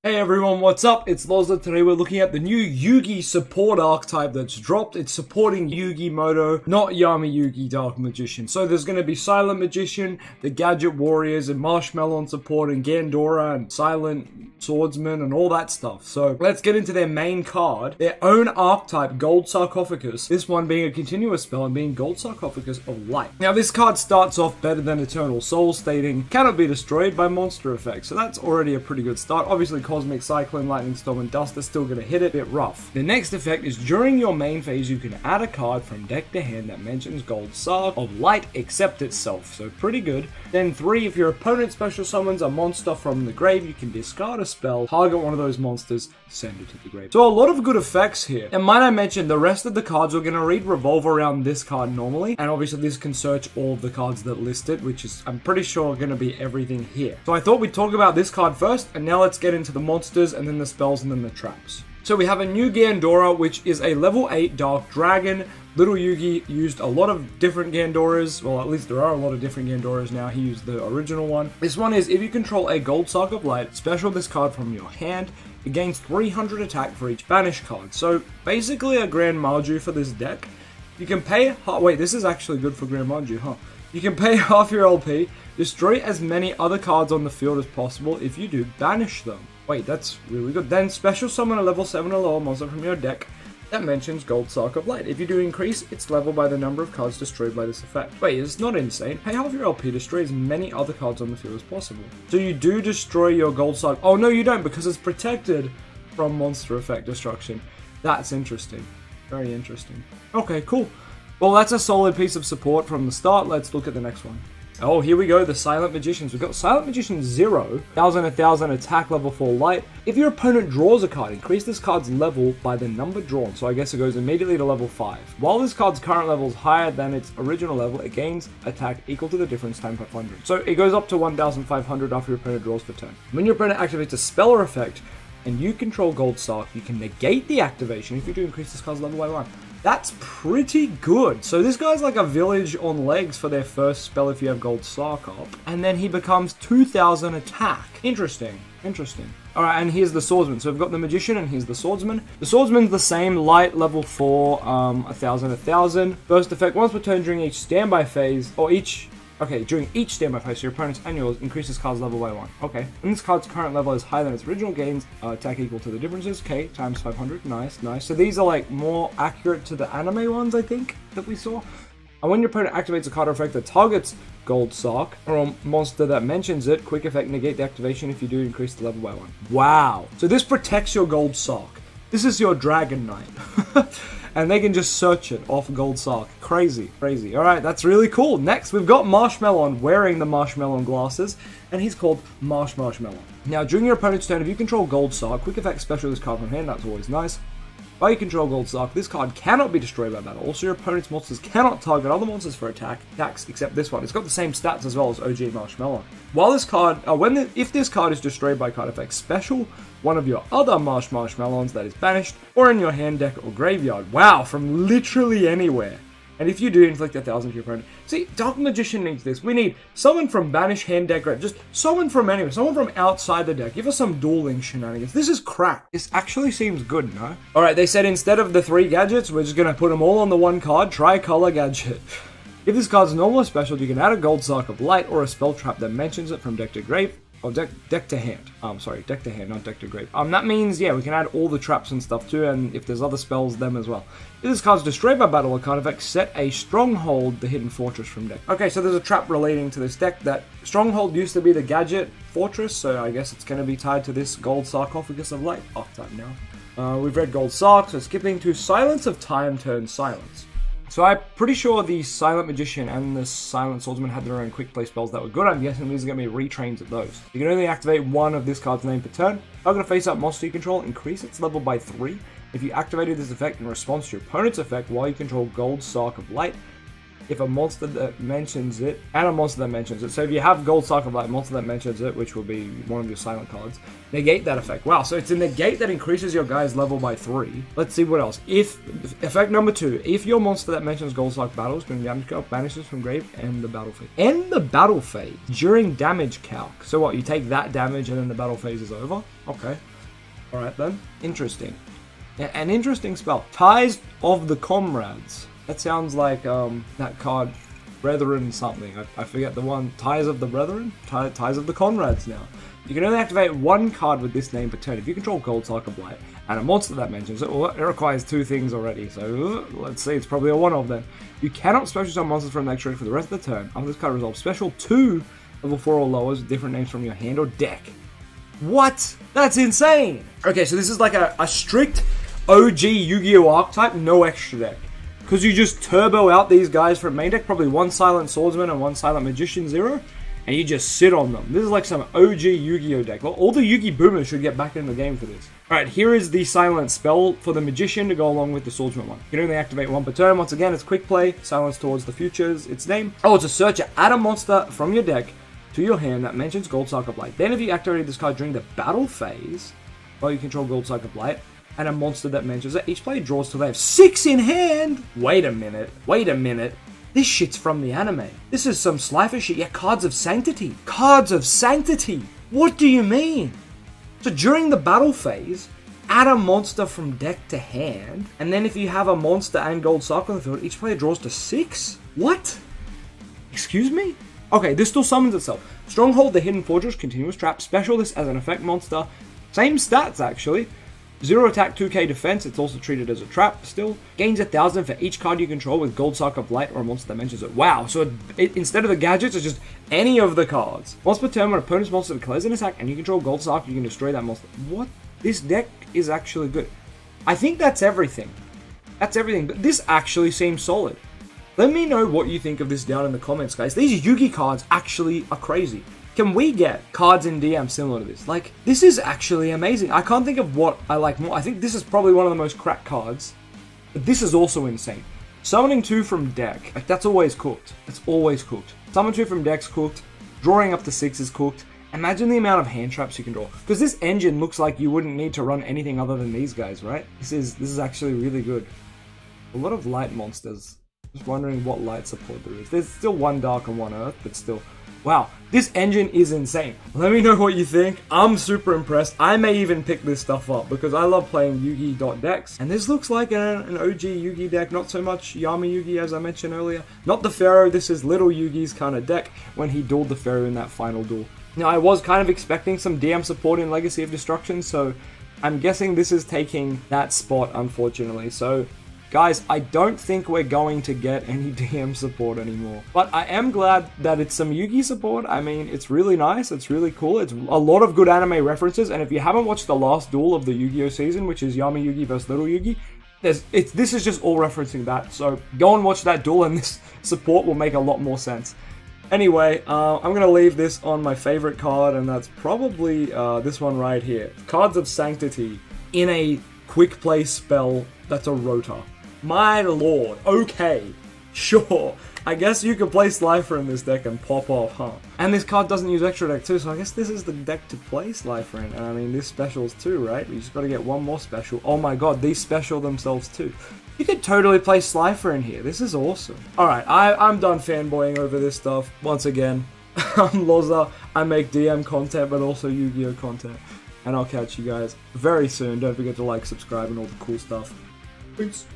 Hey everyone, what's up? It's Loza. Today we're looking at the new Yugi support archetype that's dropped. It's supporting Yugi Moto, not Yami Yugi Dark Magician. So there's going to be Silent Magician, the Gadget Warriors, and Marshmallow on support, and Gandora, and Silent Swordsman, and all that stuff. So let's get into their main card. Their own archetype, Gold Sarcophagus. This one being a continuous spell and being Gold Sarcophagus of Light. Now this card starts off better than Eternal Soul, stating, cannot be destroyed by monster effects. So that's already a pretty good start. Obviously, Cosmic Cyclone, Lightning Storm, and Dust are still going to hit it a bit rough. The next effect is during your main phase, you can add a card from deck to hand that mentions Gold Sarc of Light except itself. So pretty good. Then 3, if your opponent special summons a monster from the grave, you can discard a spell, target one of those monsters, send it to the grave. So a lot of good effects here. And might I mention, the rest of the cards we're going to read revolve around this card normally. And obviously this can search all of the cards that list it, which is, I'm pretty sure, going to be everything here. So I thought we'd talk about this card first, and now let's get into the monsters, and then the spells, and then the traps. So we have a new Gandora, which is a level 8 Dark Dragon. Little Yugi used a lot of different Gandoras. Well, at least there are a lot of different Gandoras now. He used the original one. This one is, if you control a Gold Sarc of Light, special this card from your hand. It gains 300 attack for each banish card. So basically a Grand Marju for this deck. You can pay... Wait, this is actually good for Grand Marju, huh? You can pay half your LP, destroy as many other cards on the field as possible. If you do, banish them. Wait, that's really good. Then special summon a level 7 or lower monster from your deck that mentions Gold Sarc of Light. If you do increase its level by the number of cards destroyed by this effect. Wait, it's not insane. Pay half your LP, destroy as many other cards on the field as possible. So you do destroy your Gold Sarc. Oh no, you don't, because it's protected from monster effect destruction. That's interesting. Very interesting. Okay, cool. Well, that's a solid piece of support from the start. Let's look at the next one. Oh, here we go, the Silent Magicians. We've got Silent Magician 0, 1000 attack, level 4 light. If your opponent draws a card, increase this card's level by the number drawn. So I guess it goes immediately to level 5. While this card's current level is higher than its original level, it gains attack equal to the difference times 500. So it goes up to 1500 after your opponent draws for turn. When your opponent activates a spell or effect, and you control Gold Sarc, you can negate the activation if you do increase this card's level by 1. That's pretty good. So this guy's like a village on legs for their first spell if you have Gold Sarc up. And then he becomes 2000 attack. Interesting. Interesting. Alright, and here's the Swordsman. So we've got the Magician and here's the Swordsman. The Swordsman's the same, light, level 4, 1000. First effect, once per turn during each standby phase, or during each standby phase, your opponent's and yours increases card's level by 1. Okay. And this card's current level is higher than its original, gains attack equal to the differences. Okay, times 500. Nice, nice. So these are like more accurate to the anime ones, I think, that we saw. And when your opponent activates a card or effect that targets Gold Sarc or a monster that mentions it, quick effect, negate the activation if you do increase the level by 1. Wow. So this protects your Gold Sarc. This is your Dragon Knight. And they can just search it off Gold Sarc. Crazy, crazy. Alright, that's really cool. Next, we've got Marshmallow wearing the Marshmallow glasses, and he's called Marshmallow. Now, during your opponent's turn, if you control Gold Sarc, quick effect special this card from hand, that's always nice. While you control Gold Sarc, this card cannot be destroyed by battle. Also, your opponent's monsters cannot target other monsters for attacks except this one. It's got the same stats as well as OG Marshmallow. While this card, if this card is destroyed by card effect special, one of your other Marshmallows that is banished, or in your hand, deck, or graveyard. Wow, from literally anywhere. And if you do inflict 1000 to your opponent. See, Dark Magician needs this. We need someone from banish, hand, deck, grave. Just someone from anywhere. Someone from outside the deck. Give us some dueling shenanigans. This is crack. This actually seems good, no? Alright, they said instead of the 3 gadgets, we're just going to put them all on the one card. Tricolor gadget. If this card's normal or special, you can add a Gold Sarc of Light or a spell trap that mentions it from deck to grave. Or deck to hand. Sorry, deck to hand, not deck to grave. That means, yeah, we can add all the traps and stuff too, and if there's other spells, them as well. If this card's destroyed by battle or card effect, set a Stronghold, the hidden fortress from deck. Okay, so there's a trap relating to this deck. That Stronghold used to be the gadget fortress, so I guess it's going to be tied to this Gold Sarcophagus of Light archetype now. We've read Gold Sarc, so skipping to Silence of Time turns Silence. So I'm pretty sure the Silent Magician and the Silent Swordsman had their own quick play spells that were good. I'm guessing these are going to be retrains of those. You can only activate one of this card's name per turn. Target a face-up monster you control, increase its level by 3. If you activated this effect in response to your opponent's effect while you control Gold Sarc of Light, if a monster that mentions it, and a monster that mentions it. So if you have Gold Sarc of Light, monster that mentions it, which will be one of your silent cards, negate that effect. Wow, so it's a negate that increases your guy's level by 3. Let's see what else. Effect number 2, if your monster that mentions Gold Sarc battles during damage calc, banishes from grave, end the battle phase. End the battle phase during damage calc. So what, you take that damage and then the battle phase is over? Okay. Alright then. Interesting. An interesting spell. Ties of the Comrades. That sounds like that card, Brethren something. I forget the one. Ties of the Brethren? Ties of the Comrades now. You can only activate one card with this name per turn. If you control Gold Soccer Blight and a monster that mentions it, well, it requires 2 things already. So let's see, it's probably a 1-off then. You cannot special summon monsters from the next turn for the rest of the turn. After this card resolves, special 2 level 4 or lowers with different names from your hand or deck. What? That's insane! Okay, so this is like a strict OG Yu-Gi-Oh! Archetype, no extra deck. Because you just turbo out these guys from main deck, probably 1 Silent Swordsman and 1 Silent Magician 0, and you just sit on them. This is like some OG Yu-Gi-Oh! Deck. Well, all the Yugi boomers should get back in the game for this. Alright, here is the silent spell for the Magician to go along with the Swordsman one. You can only activate 1 per turn. Once again, it's quick play, silence towards the future is its name. Oh, it's a searcher. Add a monster from your deck to your hand that mentions Gold Soccer Blight. Then if you activate this card during the battle phase, while you control Gold Soccer Blight, and a monster that mentions it, each player draws till they have 6 in hand! Wait a minute. This shit's from the anime. This is some Slifer shit. Yeah, Cards of Sanctity. Cards of Sanctity! What do you mean? So during the battle phase, add a monster from deck to hand, and then if you have a monster and Gold Soccer on the field, each player draws to 6? What? Excuse me? Okay, this still summons itself. Stronghold, the Hidden Fortress, Continuous Trap, special this as an effect monster. Same stats, actually. 0 attack, 2k defense, it's also treated as a trap still. Gains 1,000 for each card you control with Gold Soccer Blight or a monster that mentions it. Wow, so instead of the gadgets, it's just any of the cards. Once per turn, when opponent's monster declares an attack and you control Gold Soccer, you can destroy that monster. What? This deck is actually good. I think that's everything. That's everything, but this actually seems solid. Let me know what you think of this down in the comments, guys. These Yugi cards actually are crazy. Can we get cards in DM similar to this? Like, this is actually amazing. I can't think of what I like more. I think this is probably one of the most cracked cards. But this is also insane. Summoning 2 from deck. Like, that's always cooked. It's always cooked. Summon 2 from deck's cooked. Drawing up to 6 is cooked. Imagine the amount of hand traps you can draw. Because this engine looks like you wouldn't need to run anything other than these guys, right? This is actually really good. A lot of light monsters. Just wondering what light support there is. There's still 1 dark and 1 earth, but still. Wow, this engine is insane. Let me know what you think. I'm super impressed. I may even pick this stuff up because I love playing Yugi decks. And this looks like an OG Yugi deck, not so much Yama Yugi as I mentioned earlier. Not the Pharaoh, this is Little Yugi's kind of deck when he dueled the Pharaoh in that final duel. Now, I was kind of expecting some DM support in Legacy of Destruction, so I'm guessing this is taking that spot, unfortunately. So, guys, I don't think we're going to get any DM support anymore. But I am glad that it's some Yugi support. I mean, it's really nice. It's really cool. It's a lot of good anime references. And if you haven't watched the last duel of the Yu-Gi-Oh season, which is Yama Yugi vs. Little Yugi, this is just all referencing that. So go and watch that duel and this support will make a lot more sense. Anyway, I'm going to leave this on my favorite card, and that's probably this one right here. Cards of Sanctity in a quick play spell that's a rotor. My lord, okay, sure. I guess you could play Slifer in this deck and pop off, huh? And this card doesn't use extra deck too, so I guess this is the deck to play Slifer in. And I mean, this specials too, right? You just gotta get one more special. Oh my god, these special themselves too. You could totally play Slifer in here. This is awesome. Alright, I'm done fanboying over this stuff. Once again, I'm Loza. I make DM content, but also Yu-Gi-Oh content. And I'll catch you guys very soon. Don't forget to like, subscribe, and all the cool stuff. Peace.